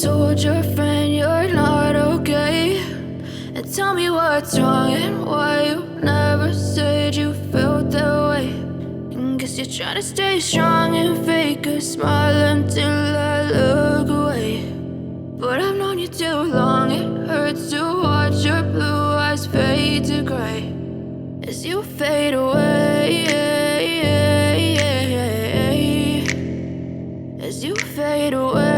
told your friend you're not okay? And tell me what's wrong and why you never said you felt that way. And guess you're trying to stay strong and fake a smile until I look away. But I've known you too long, it hurts to watch your blue eyes fade to gray as you fade away, as you fade away.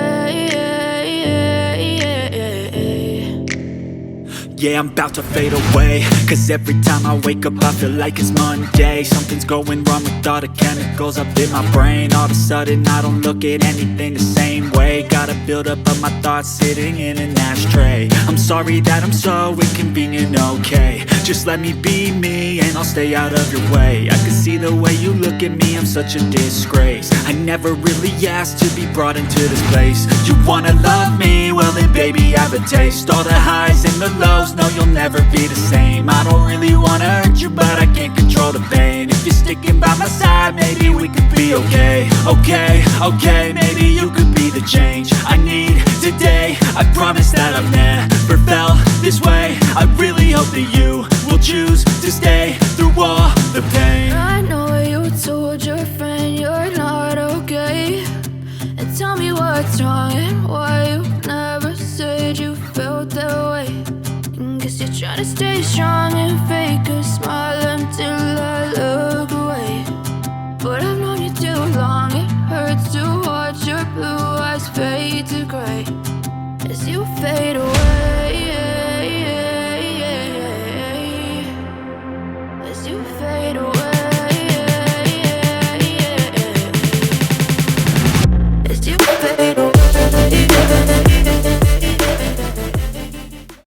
Yeah, I'm about to fade away, cause every time I wake up I feel like it's Monday. Something's going wrong with all the chemicals up in my brain. All of a sudden I don't look at anything the same way. Got a build-up of my thoughts sitting in an ashtray. I'm sorry that I'm so inconvenient, okay? Just let me be me and I'll stay out of your way. I can see the way you look at me, I'm such a disgrace. I never really asked to be brought into this place. You wanna love me? Well then baby I have a taste. All the highs and the lows, no you'll never be the same. I don't really wanna hurt you but I can't control the pain. If you're sticking by my side maybe we could be okay. Okay, maybe you could be the change I need today. I promise that I've never felt this way. I really hope that you will choose to stay through all the pain. I know you told your friend you're not okay. And tell me what's wrong and why you never said you felt that way. And guess you're trying to stay strong and fake a smile until I look away.